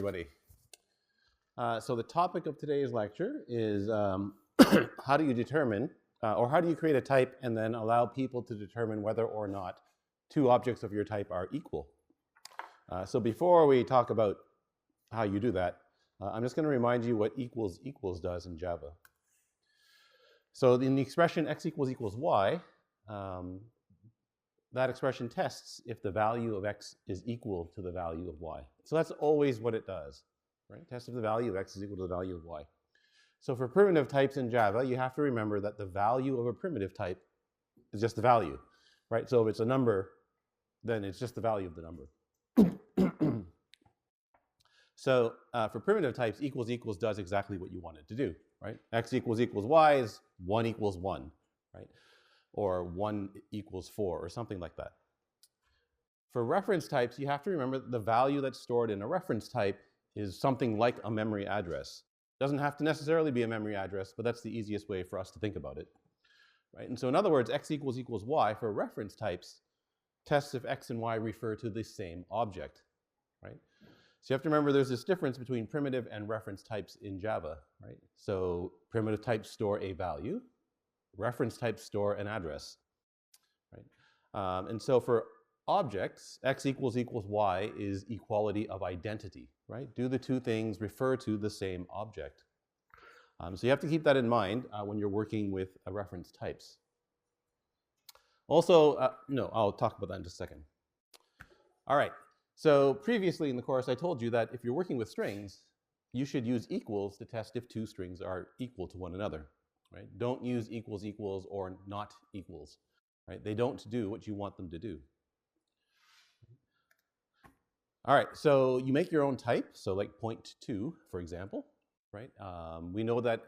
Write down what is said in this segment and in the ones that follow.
everybody. So the topic of today's lecture is how do you determine, or how do you create a type and then allow people to determine whether or not two objects of your type are equal. So before we talk about how you do that, I'm just going to remind you what equals does in Java. So in the expression x equals y, that expression tests if the value of x is equal to the value of y. So that's always what it does, right? Test if the value of x is equal to the value of y. So for primitive types in Java, you have to remember that the value of a primitive type is just the value, right? So if it's a number, then it's just the value of the number. So for primitive types, equals does exactly what you want it to do, right? X equals y is 1 equals 1, right? Or 1 equals 4, or something like that. For reference types, you have to remember that the value that's stored in a reference type is something like a memory address. It doesn't have to necessarily be a memory address, but that's the easiest way for us to think about it, right? And so in other words, x equals y for reference types tests if x and y refer to the same object, right? So you have to remember there's this difference between primitive and reference types in Java, right? So primitive types store a value, reference types store an address, right? And so for objects, x equals y is equality of identity, right? Do the two things refer to the same object? So you have to keep that in mind when you're working with reference types. Also, no, I'll talk about that in just a second. All right. So previously in the course, I told you that if you're working with strings, you should use equals to test if two strings are equal to one another, right? Don't use equals or not equals, right? They don't do what you want them to do. All right, so you make your own type, so like point2, for example, right? We know that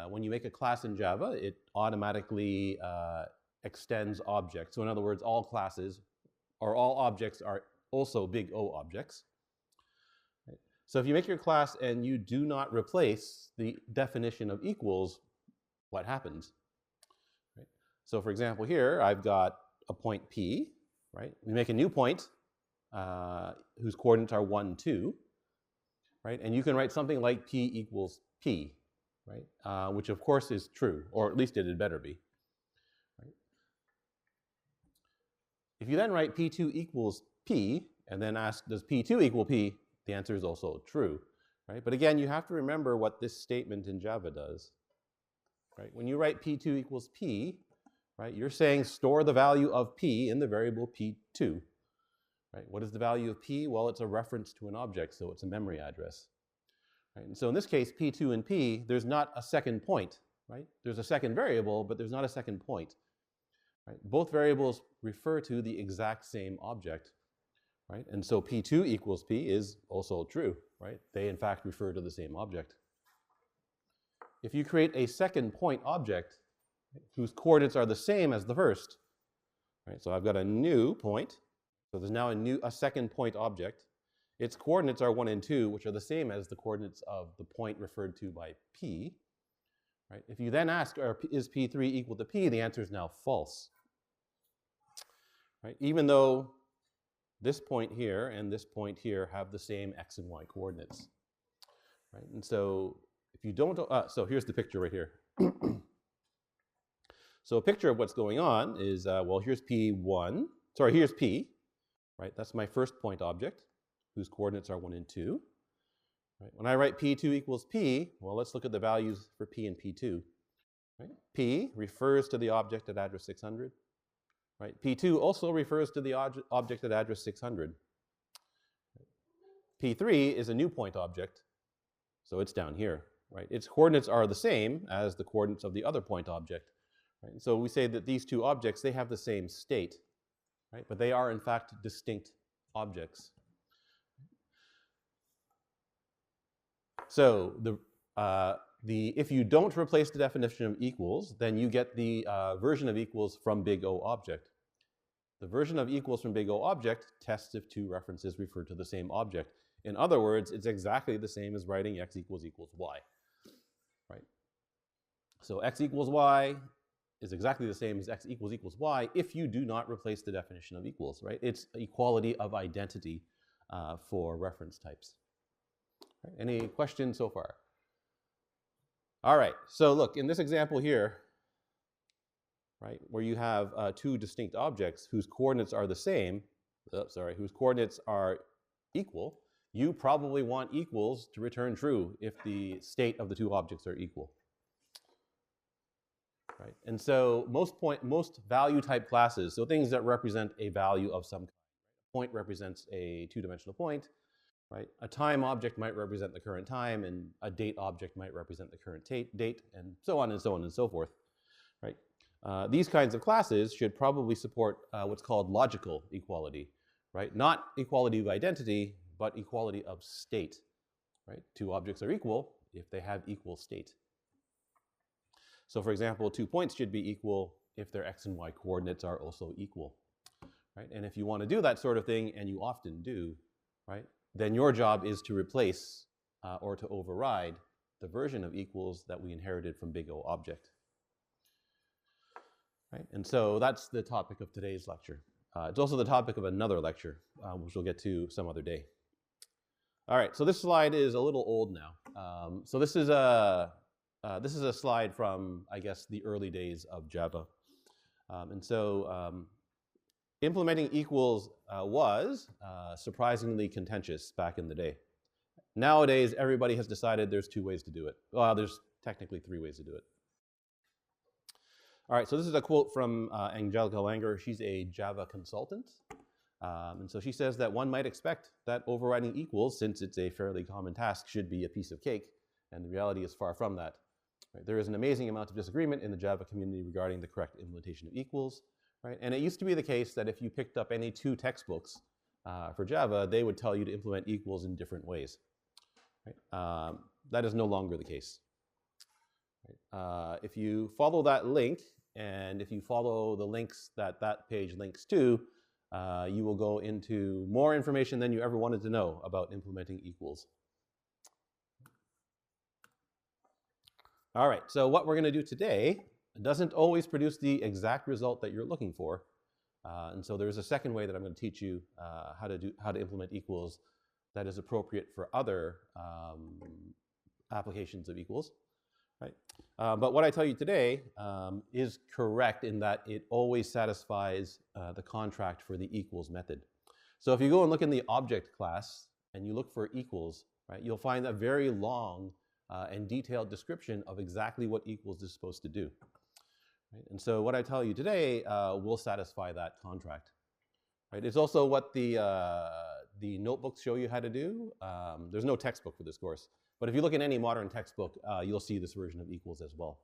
when you make a class in Java, it automatically extends objects. So in other words, all classes or all objects are also big O objects. Right? So if you make your class and you do not replace the definition of equals, what happens? Right? So for example here, I've got a point P, right? We make a new point whose coordinates are 1, 2, right? And you can write something like P equals P, right? Which of course is true, or at least it had better be. Right? If you then write P2 equals P, and then ask, does P2 equal P? The answer is also true, right? But again, you have to remember what this statement in Java does, right? When you write P2 equals P, right, you're saying store the value of P in the variable P2, right? What is the value of P? Well, it's a reference to an object, so it's a memory address, right? And so in this case, P2 and P, there's not a second point, right? There's a second variable, but there's not a second point, right? Both variables refer to the exact same object, right? And so P2 equals P is also true, right? They in fact refer to the same object. If you create a second point object whose coordinates are the same as the first, right? So I've got a new point, so there's now a second point object. Its coordinates are 1 and 2, which are the same as the coordinates of the point referred to by P, right? If you then ask, is P3 equal to P, the answer is now false, right? Even though this point here and this point here have the same x and y coordinates, right? And so if you don't, so here's the picture right here. So a picture of what's going on is, well, here's P1, sorry, here's P, right? That's my first point object whose coordinates are 1 and 2. Right? When I write P2 equals P, well, let's look at the values for P and P2. Right? P refers to the object at address 600. Right? P2 also refers to the object at address 600. P3 is a new point object, so it's down here. Right? Its coordinates are the same as the coordinates of the other point object. Right? And so we say that these two objects, they have the same state, right? But they are in fact distinct objects. So if you don't replace the definition of equals, then you get the version of equals from big O object. The version of equals from big O object tests if two references refer to the same object. In other words, it's exactly the same as writing x equals y, right? So x equals y is exactly the same as x equals y if you do not replace the definition of equals, right? It's equality of identity for reference types. Right? Any questions so far? All right, so look, in this example here, right, where you have two distinct objects whose coordinates are the same, whose coordinates are equal, you probably want equals to return true if the state of the two objects are equal. Right? And so most value type classes, so things that represent a value of some kind. A point represents a two-dimensional point, right? A time object might represent the current time, and a date object might represent the current date, and so on and so on and so forth, right? These kinds of classes should probably support what's called logical equality, right? Not equality of identity, but equality of state, right? Two objects are equal if they have equal state. So for example, 2 points should be equal if their x and y coordinates are also equal, right? And if you want to do that sort of thing, and you often do, right, then your job is to replace or to override the version of equals that we inherited from big O object. Right? And so that's the topic of today's lecture. It's also the topic of another lecture, which we'll get to some other day. All right, so this slide is a little old now. So this is a slide from, I guess, the early days of Java. Implementing equals was surprisingly contentious back in the day. Nowadays, everybody has decided there's 2 ways to do it. Well, there's technically 3 ways to do it. All right, so this is a quote from Angelica Langer. She's a Java consultant. And so she says that one might expect that overriding equals, since it's a fairly common task, should be a piece of cake. And the reality is far from that. Right? There is an amazing amount of disagreement in the Java community regarding the correct implementation of equals. Right? And it used to be the case that if you picked up any 2 textbooks for Java, they would tell you to implement equals in different ways. Right? That is no longer the case. Right? If you follow that link, and if you follow the links that that page links to, you will go into more information than you ever wanted to know about implementing equals. All right, so what we're going to do today doesn't always produce the exact result that you're looking for. And so there's a second way that I'm going to teach you how to implement equals that is appropriate for other applications of equals. Right? But what I tell you today is correct in that it always satisfies the contract for the equals method. So if you go and look in the object class and you look for equals, right, you'll find a very long and detailed description of exactly what equals is supposed to do. Right? And so what I tell you today will satisfy that contract. Right? It's also what the notebooks show you how to do. There's no textbook for this course. But if you look in any modern textbook, you'll see this version of equals as well.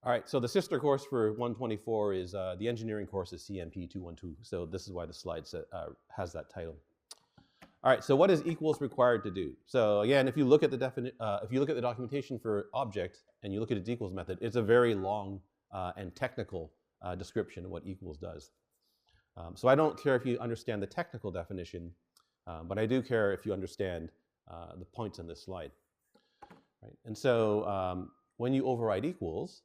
All right, so the sister course for 124 is the engineering course is CMP 212. So this is why the slide has that title. All right, so what is equals required to do? So again, if you look at the documentation for object and you look at its equals method, it's a very long and technical description of what equals does. So I don't care if you understand the technical definition. But I do care if you understand the points on this slide. Right? And so when you override equals,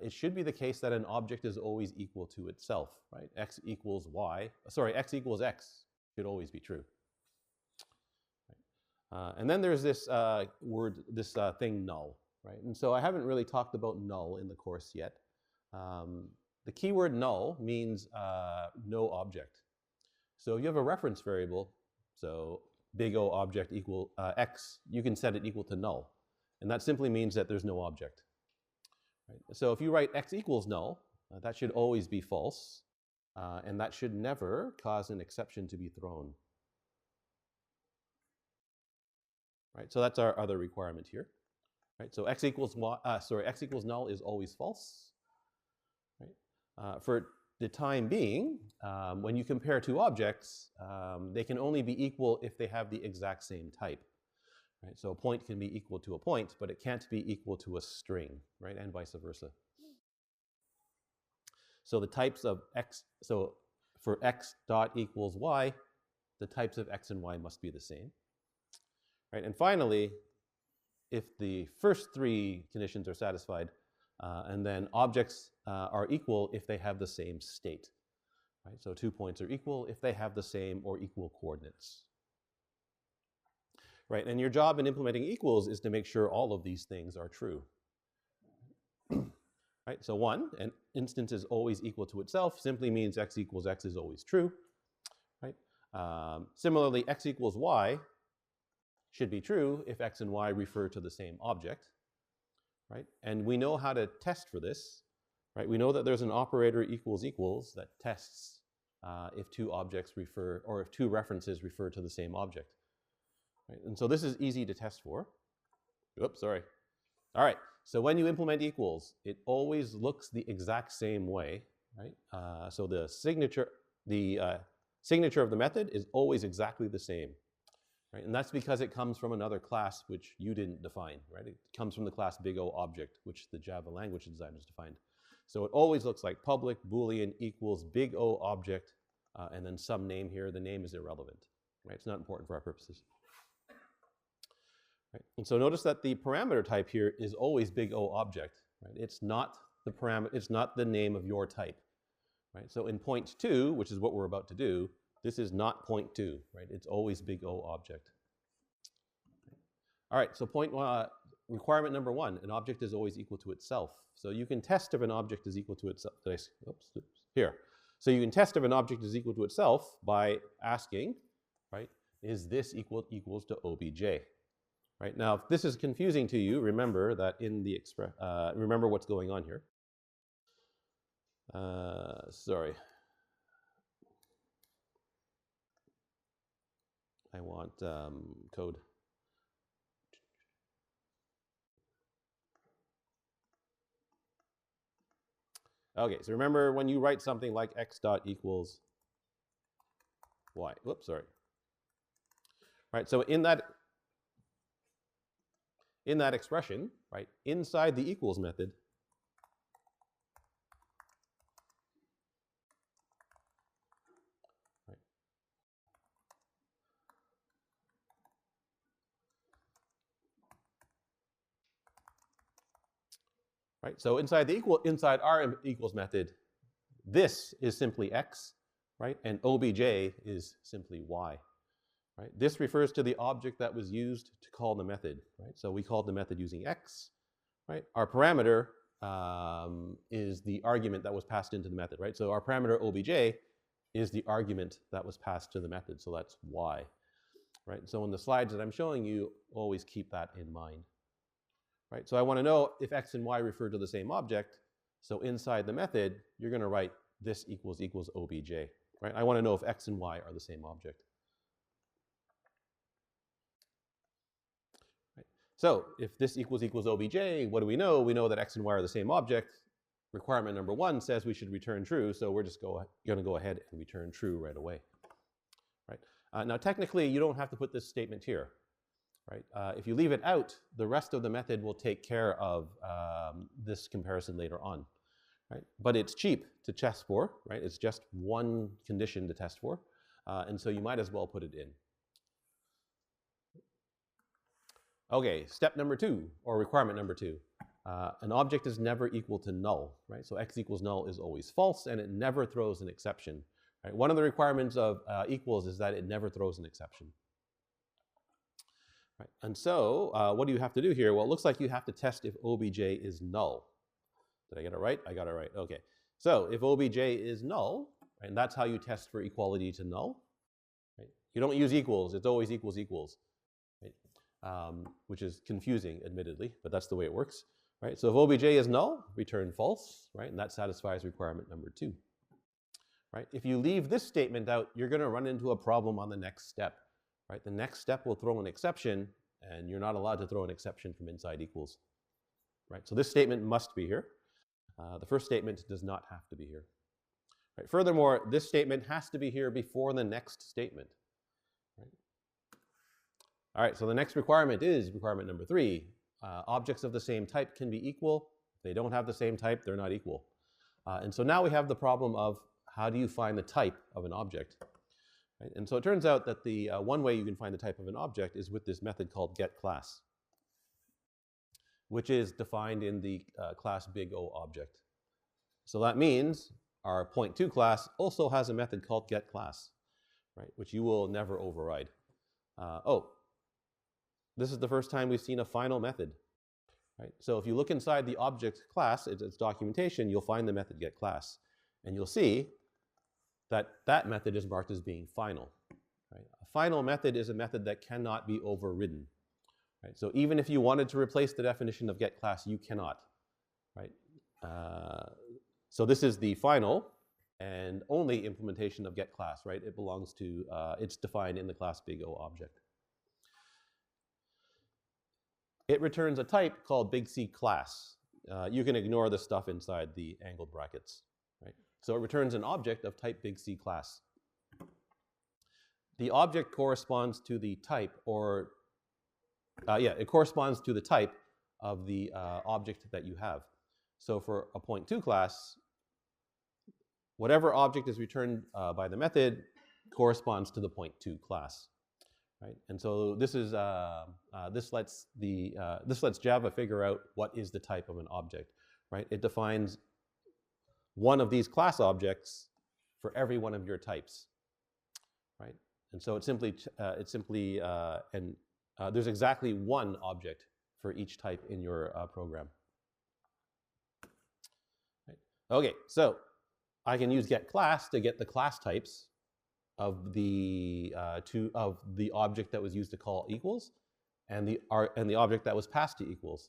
it should be the case that an object is always equal to itself. Right? X equals X should always be true. Right? And then there's this thing null. Right? And so I haven't really talked about null in the course yet. The keyword null means no object. So if you have a reference variable, so big O object equal x, you can set it equal to null. And that simply means that there's no object. Right? So if you write x equals null, that should always be false. And that should never cause an exception to be thrown. Right? So that's our other requirement here. Right? So x equals null is always false. Right? For the time being, when you compare 2 objects, they can only be equal if they have the exact same type. Right? So a point can be equal to a point, but it can't be equal to a string, right? And vice versa. So the types of x, so for x dot equals y, the types of x and y must be the same. Right? And finally, if the first 3 conditions are satisfied, and then objects are equal if they have the same state. Right? So 2 points are equal if they have the same or equal coordinates. right? And your job in implementing equals is to make sure all of these things are true. Right? So 1, an instance is always equal to itself, simply means x equals x is always true. Right? Similarly, x equals y should be true if x and y refer to the same object. Right? And we know how to test for this. Right? We know that there's an operator equals equals that tests if two objects refer, or if two references refer to the same object. Right? And so this is easy to test for. Oops, sorry. All right, so when you implement equals, it always looks the exact same way, right? So the signature of the method is always exactly the same, right? And that's because it comes from another class which you didn't define, right? It comes from the class big O object, which the Java language designers defined. So it always looks like public Boolean equals big O object, and then some name here. The name is irrelevant, right? It's not important for our purposes. Right? And so notice that the parameter type here is always big O object, right? It's not the parameter, it's not the name of your type, right? So in point 2, which is what we're about to do, this is not point 2, right? It's always big O object. All right, so requirement number 1, an object is always equal to itself. So you can test if an object is equal to itself. Here. So you can test if an object is equal to itself by asking, right, is this equals to obj? Right, now, if this is confusing to you, remember that in the remember what's going on here. Sorry. I want code. Okay, so remember when you write something like x dot equals y. Whoops, sorry. Right, so in that expression, right, inside the equals method, right, so inside our equals method, this is simply x, right, and obj is simply y. Right? This refers to the object that was used to call the method. Right? So we called the method using x. Right? Our parameter is the argument that was passed into the method. Right? So our parameter obj is the argument that was passed to the method. So that's y. Right? So in the slides that I'm showing you, always keep that in mind. Right? So I want to know if x and y refer to the same object. So inside the method, you're going to write this equals obj. Right? I want to know if x and y are the same object. So if this equals obj, what do we know? We know that x and y are the same object. Requirement number 1 says we should return true, so we're just going to go ahead and return true right away. Right? Now technically, you don't have to put this statement here. Right? If you leave it out, the rest of the method will take care of this comparison later on. Right? But it's cheap to test for. Right? It's just one condition to test for, and so you might as well put it in. Okay, step number 2, or requirement number 2. An object is never equal to null, right? So x equals null is always false, and it never throws an exception. Right? One of the requirements of equals is that it never throws an exception. Right? And so what do you have to do here? Well, it looks like you have to test if obj is null. Did I get it right? I got it right. Okay. So if obj is null, right, and that's how you test for equality to null. Right? You don't use equals. It's always equals equals. Right? Which is confusing, admittedly, but that's the way it works. Right? So if obj is null, return false, right? And that satisfies requirement number 2. Right? If you leave this statement out, you're going to run into a problem on the next step. Right? The next step will throw an exception, and you're not allowed to throw an exception from inside equals. Right? So this statement must be here. The first statement does not have to be here. Right? Furthermore, this statement has to be here before the next statement. Right? All right, so the next requirement is requirement number 3. Objects of the same type can be equal. If they don't have the same type, they're not equal. And so now we have the problem of how do you find the type of an object? Right? And so it turns out that the one way you can find the type of an object is with this method called getClass, which is defined in the class big O object. So that means our point2 class also has a method called getClass, right, which you will never override. this is the first time we've seen a final method. Right? So if you look inside the object class, its documentation, you'll find the method getClass. And you'll see that that method is marked as being final. Right? A final method is a method that cannot be overridden. Right? So even if you wanted to replace the definition of getClass, you cannot. Right? So this is the final and only implementation of getClass. Right? It belongs to, it's defined in the class big O object. It returns a type called big C class. You can ignore the stuff inside the angled brackets. Right? So it returns an object of type big C class. The object corresponds to the type, or it corresponds to the type of the object that you have. So for a point2 class, whatever object is returned by the method corresponds to the point2 class. Right? And so this is this lets Java figure out what is the type of an object. Right? It defines one of these class objects for every one of your types. Right? And so there's exactly one object for each type in your program. Right? Okay, so I can use getClass to get the class types of the object that was used to call equals, and the object that was passed to equals.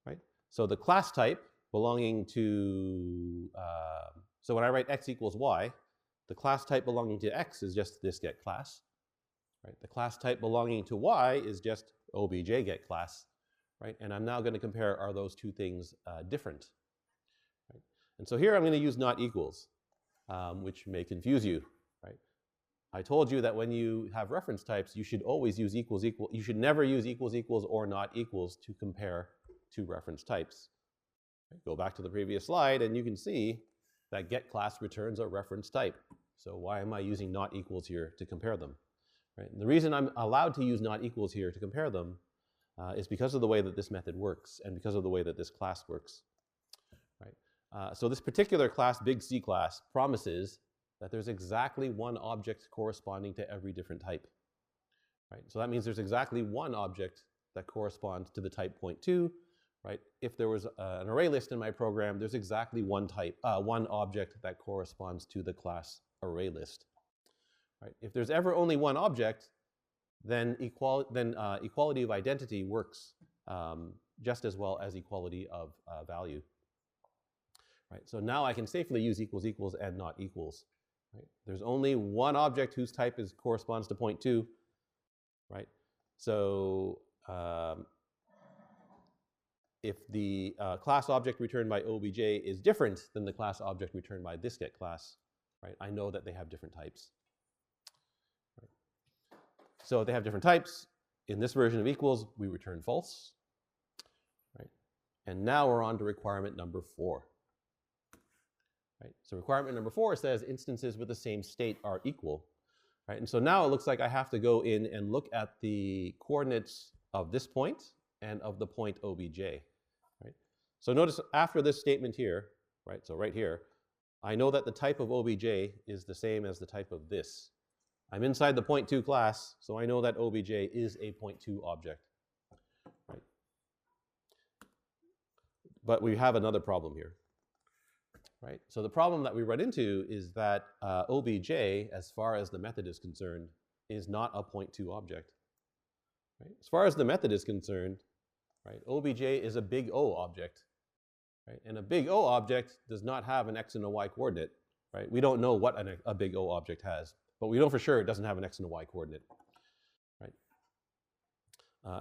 Right. So the class type belonging to so when I write x equals y, the class type belonging to x is just this getClass. Right. The class type belonging to y is just obj getClass. Right. And I'm now going to compare, are those two things different? Right. And so here I'm going to use not equals. Which may confuse you, right? I told you that when you have reference types, you should always use equals equal. You should never use equals equals or not equals to compare two reference types. Right? Go back to the previous slide, and you can see that getClass returns a reference type. So why am I using not equals here to compare them? Right? And the reason I'm allowed to use not equals here to compare them is because of the way that this method works and because of the way that this class works. So this particular class, big C class, promises that there's exactly one object corresponding to every different type. Right? So that means there's exactly one object that corresponds to the type point2. Right? If there was an array list in my program, there's exactly one object that corresponds to the class array list. Right? If there's ever only one object, then equality of identity works just as well as equality of value. Right, so now I can safely use equals equals and not equals. Right? There's only one object whose type corresponds to point2. Right? So if the class object returned by obj is different than the class object returned by this getClass, right, I know that they have different types. Right? So if they have different types, in this version of equals, we return false. Right? And now we're on to requirement number 4. Right? So requirement number 4 says instances with the same state are equal. Right? And so now it looks like I have to go in and look at the coordinates of this point and of the point obj. Right? So notice after this statement here, right? So right here, I know that the type of obj is the same as the type of this. I'm inside the point2 class, so I know that obj is a point2 object. Right? But we have another problem here. Right? So the problem that we run into is that obj, as far as the method is concerned, is not a point2 object. Right? As far as the method is concerned, right, obj is a big O object. Right? And a big O object does not have an x and a y coordinate. Right? We don't know what a big O object has, but we know for sure it doesn't have an x and a y coordinate. Right?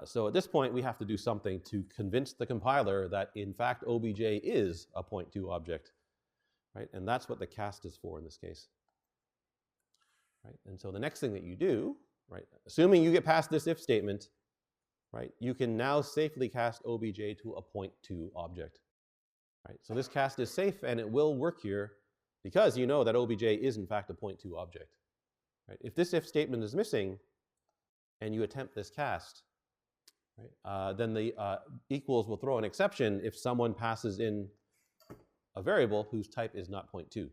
So at this point, we have to do something to convince the compiler that, in fact, obj is a point2 object. Right? And that's what the cast is for in this case. Right? And so the next thing that you do, right, assuming you get past this if statement, right, you can now safely cast obj to a point2 object. Right? So this cast is safe and it will work here because you know that obj is in fact a point2 object. Right? If this if statement is missing and you attempt this cast, right, then the equals will throw an exception if someone passes in a variable whose type is not point2.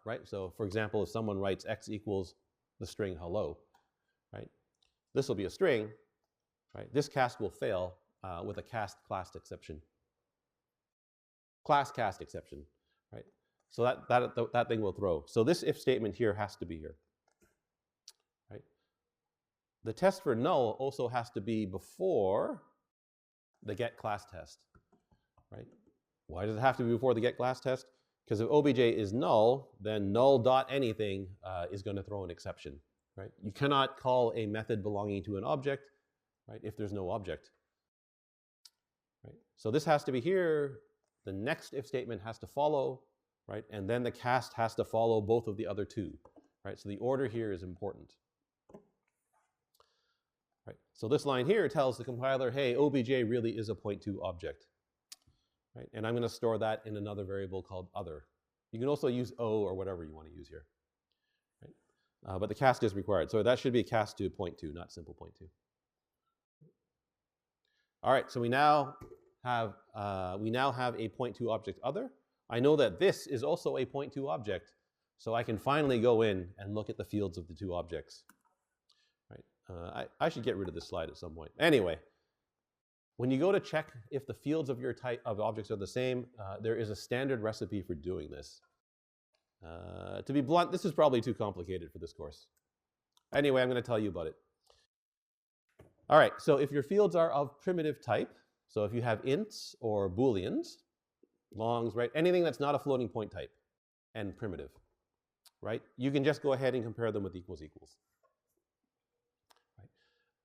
Right? So for example, if someone writes x equals the string hello, right, this will be a string, right? This cast will fail with a class exception. Class cast exception, right? So that thing will throw. So this if statement here has to be here, right? The test for null also has to be before the get class test, right? Why does it have to be before the get class test? Because if obj is null, then null dot anything is going to throw an exception, right? You cannot call a method belonging to an object, right, if there's no object, right? So this has to be here. The next if statement has to follow, right? And then the cast has to follow both of the other two, right? So the order here is important. Right. So this line here tells the compiler, hey, obj really is a point2 object. Right? And I'm going to store that in another variable called other. You can also use O or whatever you want to use here. Right? But the cast is required. So that should be a cast to point2, not simple point2. All right, so we now have a point2 object other. I know that this is also a point2 object, so I can finally go in and look at the fields of the two objects. Right? I should get rid of this slide at some point. Anyway, when you go to check if the fields of your type of objects are the same, there is a standard recipe for doing this. To be blunt, this is probably too complicated for this course. Anyway, I'm going to tell you about it. All right, so if your fields are of primitive type, so if you have ints or booleans, longs, right, anything that's not a floating point type and primitive, right, you can just go ahead and compare them with equals equals. Right.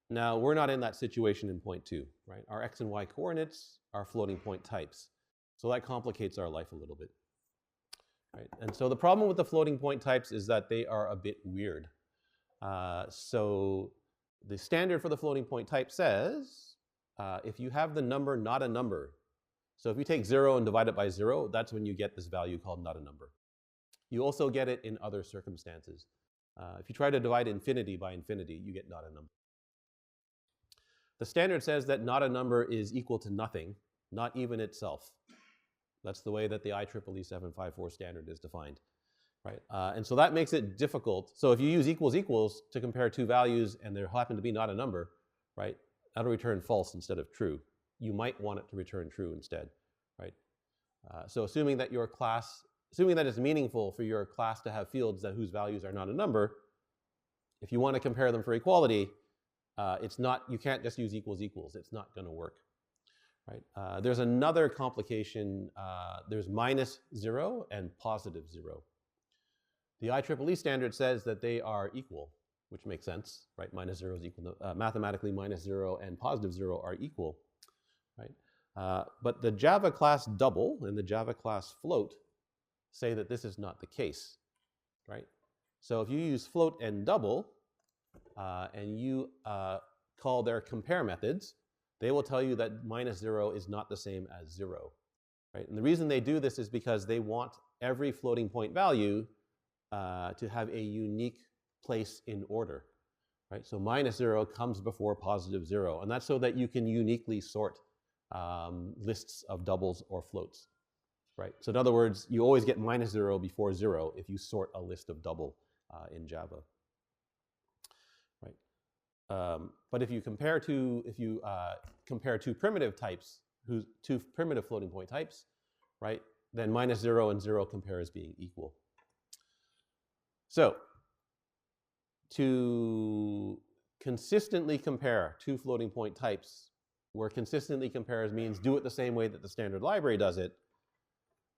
Now, we're not in that situation in point 2, right? Our x and y coordinates are floating point types, so that complicates our life a little bit. Right? And so the problem with the floating point types is that they are a bit weird. So the standard for the floating point type says if you have the number not a number, so if you take 0 and divide it by 0, that's when you get this value called not a number. You also get it in other circumstances. If you try to divide infinity by infinity, you get not a number. The standard says that not a number is equal to nothing, not even itself. That's the way that the IEEE 754 standard is defined. Right? And so that makes it difficult. So if you use equals equals to compare two values and there happen to be not a number, right, that'll return false instead of true. You might want it to return true instead. Right? So assuming that it's meaningful for your class to have fields whose values are not a number, if you want to compare them for equality, you can't just use equals equals. It's not going to work. Right? There's another complication. There's -0 and +0. The IEEE standard says that they are equal, which makes sense, right? -0 is equal to, mathematically -0 and +0 are equal, right? But the Java class double and the Java class float say that this is not the case, right? So if you use float and double, and you call their compare methods, they will tell you that -0 is not the same as 0, right? And the reason they do this is because they want every floating point value to have a unique place in order, right? So -0 comes before +0, and that's so that you can uniquely sort lists of doubles or floats, right? So in other words, you always get -0 before 0 if you sort a list of double in Java, right? But if you compare two primitive types, two primitive floating point types, right, then -0 and 0 compare as being equal. So, to consistently compare two floating point types, where consistently compares means do it the same way that the standard library does it,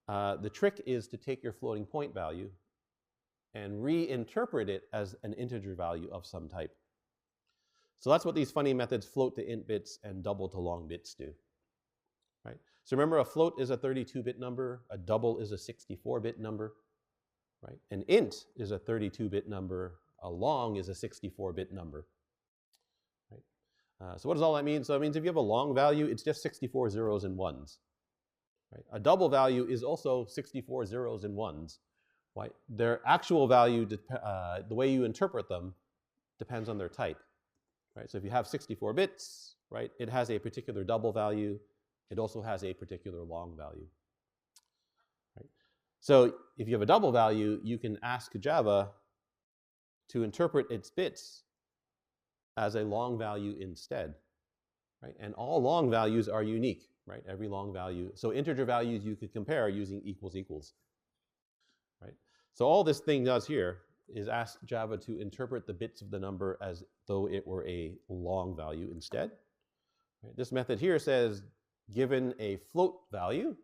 the trick is to take your floating point value and reinterpret it as an integer value of some type. So that's what these funny methods float to int bits and double to long bits do. Right? So remember, a float is a 32-bit number, a double is a 64-bit number. Right? An int is a 32-bit number, a long is a 64-bit number. Right? So what does all that mean? So it means if you have a long value, it's just 64 zeros and ones. Right? A double value is also 64 zeros and ones. Right? Their actual value, the way you interpret them, depends on their type. Right? So if you have 64 bits, right, it has a particular double value. It also has a particular long value. So if you have a double value, you can ask Java to interpret its bits as a long value instead. right? And all long values are unique, right? Every long value. So integer values you could compare using equals equals, right? So all this thing does here is ask Java to interpret the bits of the number as though it were a long value instead. Right? This method here says, given a float value,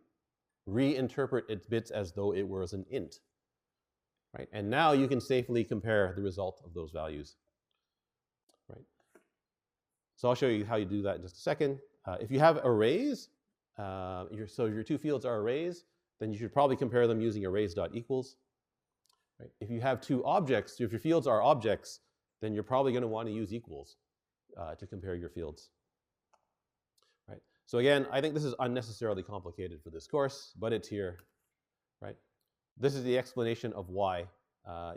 reinterpret its bits as though it was an int. Right? And now you can safely compare the result of those values. Right? So I'll show you how you do that in just a second. If you have arrays, so your two fields are arrays, then you should probably compare them using arrays.equals. Right? If you have two objects, if your fields are objects, then you're probably going to want to use equals to compare your fields. Right? So again, I think this is unnecessarily complicated for this course, but it's here. Right? This is the explanation of why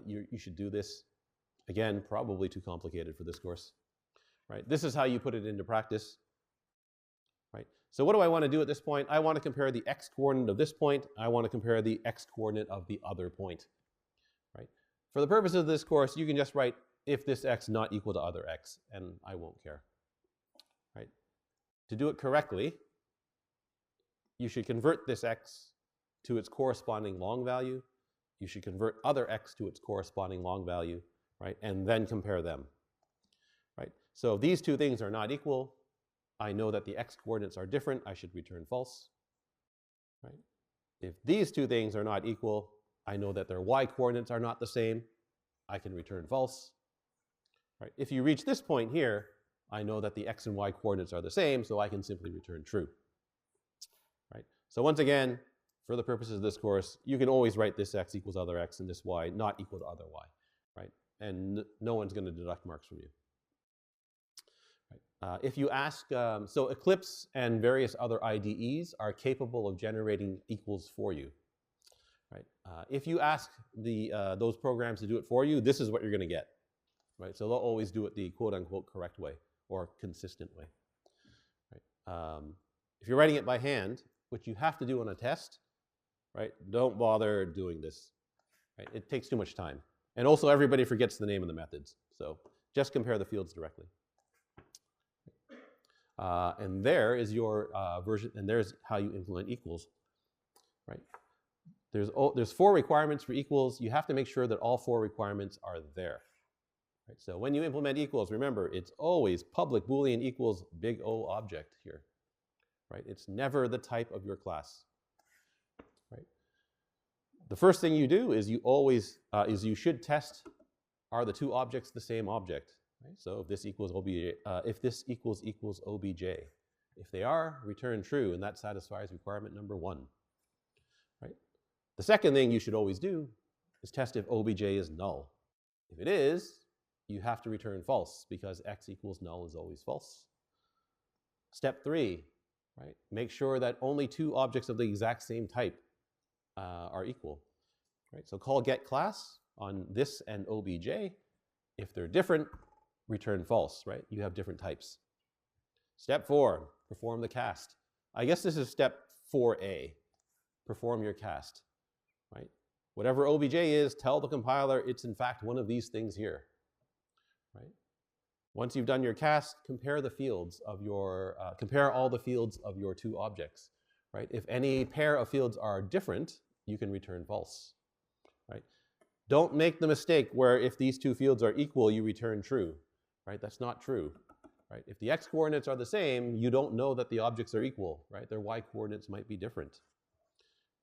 you should do this. Again, probably too complicated for this course. Right? This is how you put it into practice. Right? So what do I want to do at this point? I want to compare the x-coordinate of this point. I want to compare the x-coordinate of the other point. Right? For the purposes of this course, you can just write if this x not equal to other x, and I won't care. Right? To do it correctly, you should convert this x to its corresponding long value. You should convert other x to its corresponding long value, right? And then compare them, right? So if these two things are not equal, I know that the x-coordinates are different. I should return false, right? If these two things are not equal, I know that their y-coordinates are not the same. I can return false, right? If you reach this point here, I know that the x and y coordinates are the same, so I can simply return true, right? So once again, for the purposes of this course, you can always write this x equals other x and this y not equal to other y, right? And no one's going to deduct marks from you. Right? If you ask, so Eclipse and various other IDEs are capable of generating equals for you. Right? If you ask those programs to do it for you, this is what you're going to get. Right? So they'll always do it the quote-unquote correct way or consistent way. Right? If you're writing it by hand, which you have to do on a test, right? Don't bother doing this. Right? It takes too much time. And also everybody forgets the name of the methods. So just compare the fields directly. And there is your version, and there's how you implement equals. Right? There's 4 requirements for equals. You have to make sure that all 4 requirements are there. Right? So when you implement equals, remember, it's always public Boolean equals big O object here. Right? It's never the type of your class. Right? The first thing you do is you should test, are the two objects the same object? Right? So if this equals obj, if this equals obj, if they are, return true, and that satisfies requirement number 1. Right? The second thing you should always do is test if obj is null. If it is, you have to return false because x equals null is always false. Step 3. Right? Make sure that only 2 objects of the exact same type are equal. Right? So call getClass on this and obj. If they're different, return false. Right? You have different types. Step 4, perform the cast. I guess this is step 4a. Perform your cast. Right? Whatever obj is, tell the compiler it's in fact one of these things here. Right? Once you've done your cast, compare the fields of your, compare all the fields of your 2 objects, right? If any pair of fields are different, you can return false, right? Don't make the mistake where if these 2 fields are equal, you return true, right? That's not true, right? If the x-coordinates are the same, you don't know that the objects are equal, right? Their y-coordinates might be different,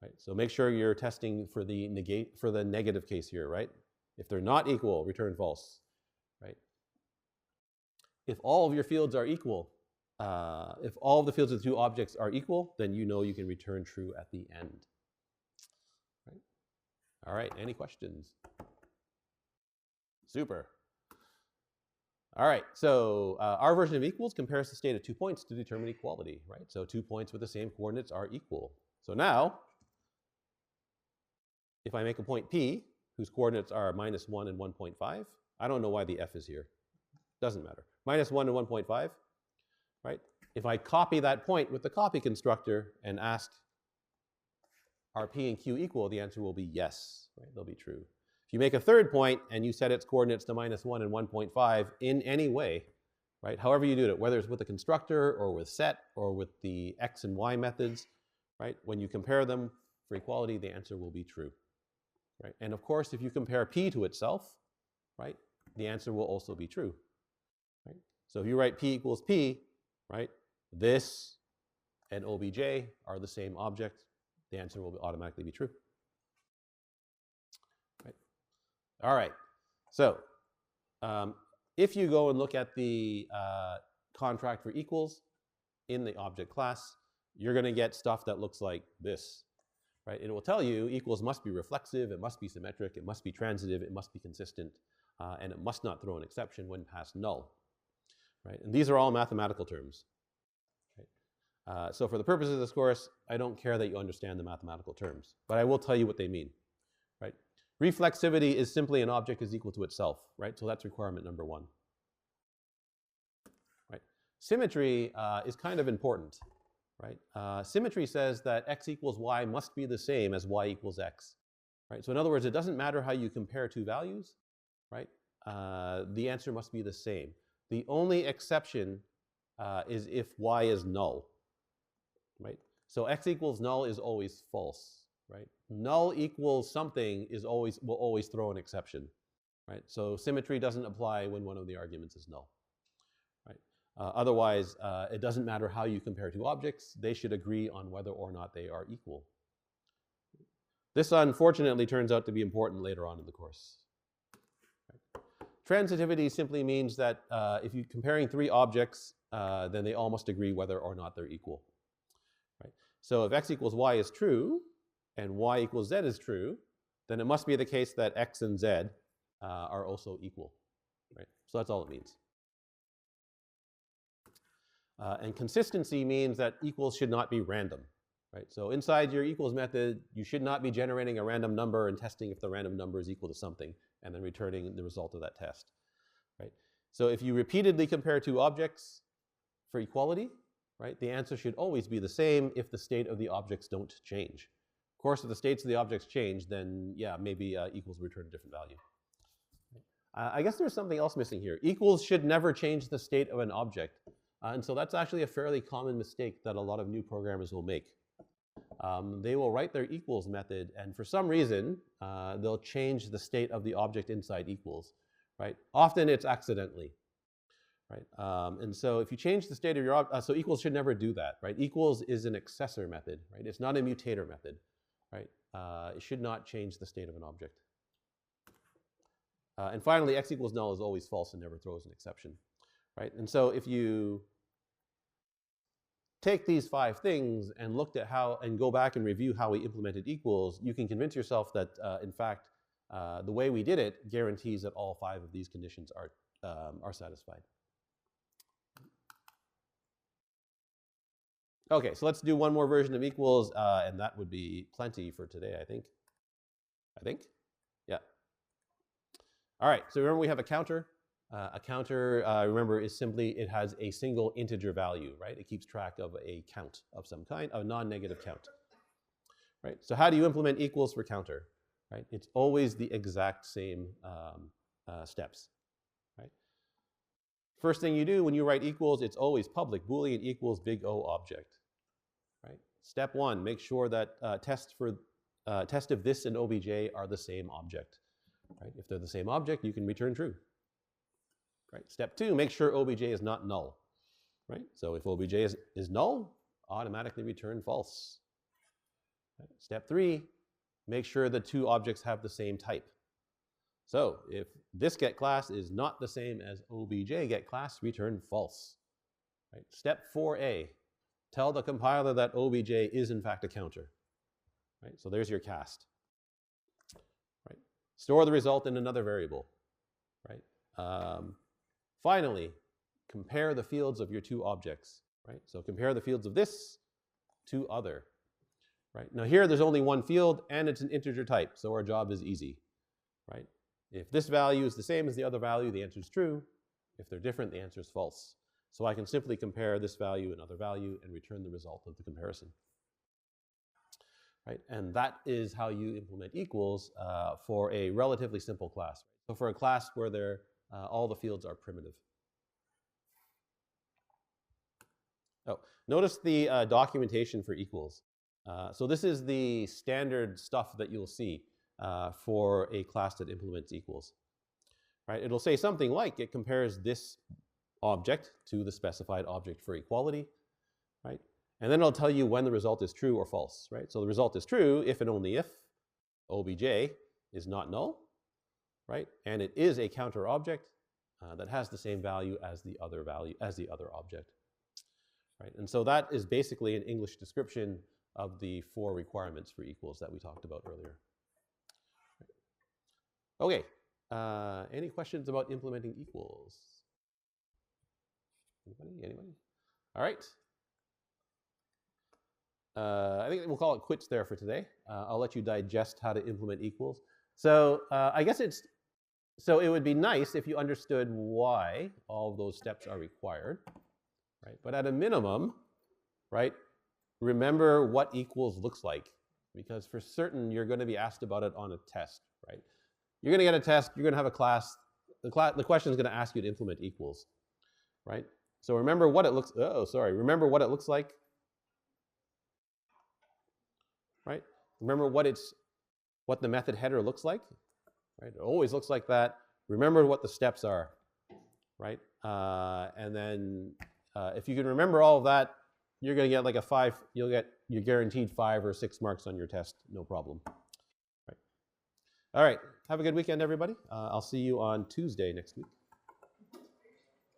right? So make sure you're testing for the negative case here, right? If they're not equal, return false, right? If all of your fields are equal, if all of the fields of the 2 objects are equal, then you know you can return true at the end. Right? All right, any questions? Super. All right, so our version of equals compares the state of 2 points to determine equality, right? So 2 points with the same coordinates are equal. So now, if I make a point P, whose coordinates are -1 and 1.5, I don't know why the F is here. Doesn't matter. -1 and 1.5, right? If I copy that point with the copy constructor and ask, are P and Q equal, the answer will be yes, right? They'll be true. If you make a third point and you set its coordinates to -1 and 1.5 in any way, right? However you do it, whether it's with a constructor or with set or with the X and Y methods, right? When you compare them for equality, the answer will be true, right? And of course, if you compare P to itself, right, the answer will also be true, right? So if you write P equals P, right, this and OBJ are the same object, the answer will automatically be true. Right. All right, so if you go and look at the contract for equals in the object class, you're going to get stuff that looks like this, right? It will tell you equals must be reflexive, it must be symmetric, it must be transitive, it must be consistent, and it must not throw an exception when past null, right? And these are all mathematical terms. So for the purposes of this course, I don't care that you understand the mathematical terms, but I will tell you what they mean, right? Reflexivity is simply an object is equal to itself, right? So that's requirement number one, right? Symmetry is kind of important, right? Symmetry says that x equals y must be the same as y equals x, right? So in other words, it doesn't matter how you compare two values, right? The answer must be the same. The only exception is if y is null. Right? So x equals null is always false, right? Null equals something will always throw an exception, right? So symmetry doesn't apply when one of the arguments is null, right? Otherwise, it doesn't matter how you compare two objects, they should agree on whether or not they are equal. This unfortunately turns out to be important later on in the course. Right? Transitivity simply means that if you're comparing three objects, then they all must agree whether or not they're equal. So if x equals y is true, and y equals z is true, then it must be the case that x and z are also equal, right? So that's all it means. And consistency means that equals should not be random, right? So inside your equals method, you should not be generating a random number and testing if the random number is equal to something, and then returning the result of that test, right? So if you repeatedly compare two objects for equality, right, the answer should always be the same if the state of the objects don't change. Of course, if the states of the objects change, then yeah, maybe equals return a different value. I guess there's something else missing here. Equals should never change the state of an object. And so that's actually a fairly common mistake that a lot of new programmers will make. They will write their equals method, and for some reason, they'll change the state of the object inside equals, right? Often it's accidentally. Right? And so if you change the state of your object, so equals should never do that, right? Equals is an accessor method, right? It's not a mutator method, right? It should not change the state of an object. And finally, x equals null is always false and never throws an exception, right? And so if you take these 5 things and looked at how, and go back and review how we implemented equals, you can convince yourself that, in fact, the way we did it guarantees that all 5 of these conditions are satisfied. Okay, so let's do one more version of equals, and that would be plenty for today, I think. Yeah. All right, so remember we have a counter. A counter, remember, is simply, it has a single integer value, right? It keeps track of a count of some kind, a non-negative count, right? So how do you implement equals for counter, right? It's always the exact same steps, right? First thing you do when you write equals, it's always public Boolean equals big O object, right? Step 1, make sure that test if this and obj are the same object, right? If they're the same object, you can return true, right? Step 2, make sure obj is not null, right? So if obj is null, automatically return false. Right? Step 3, make sure the 2 objects have the same type. So if this get class is not the same as obj get class, return false. Right? Step 4a, tell the compiler that obj is in fact a counter. Right? So there's your cast. Right? Store the result in another variable. Right? Finally, compare the fields of your 2 objects. Right? So compare the fields of this to other. Right? Now here there's only one field and it's an integer type, so our job is easy. Right? If this value is the same as the other value, the answer is true. If they're different, the answer is false. So I can simply compare this value and other value and return the result of the comparison. Right? And that is how you implement equals for a relatively simple class. So for a class where all the fields are primitive. Oh, notice the documentation for equals. So this is the standard stuff that you'll see for a class that implements equals. Right? It'll say something like it compares this object to the specified object for equality, right? And then it'll tell you when the result is true or false, right? So the result is true if and only if obj is not null, right? And it is a counter object that has the same value as the other object, right? And so that is basically an English description of the 4 requirements for equals that we talked about earlier. Okay, any questions about implementing equals? Anybody? All right. I think we'll call it quits there for today. I'll let you digest how to implement equals. So I guess it would be nice if you understood why all of those steps are required, right? But at a minimum, right, remember what equals looks like, because for certain you're going to be asked about it on a test, right? You're going to get a test, you're going to have a class, the question is going to ask you to implement equals, right? So remember what it looks, remember what it looks like, right? Remember what the method header looks like, right? It always looks like that. Remember what the steps are, right? And then if you can remember all of that, you're going to get like a 5, you're guaranteed 5 or 6 marks on your test, no problem. Right. All right, have a good weekend, everybody. I'll see you on Tuesday next week.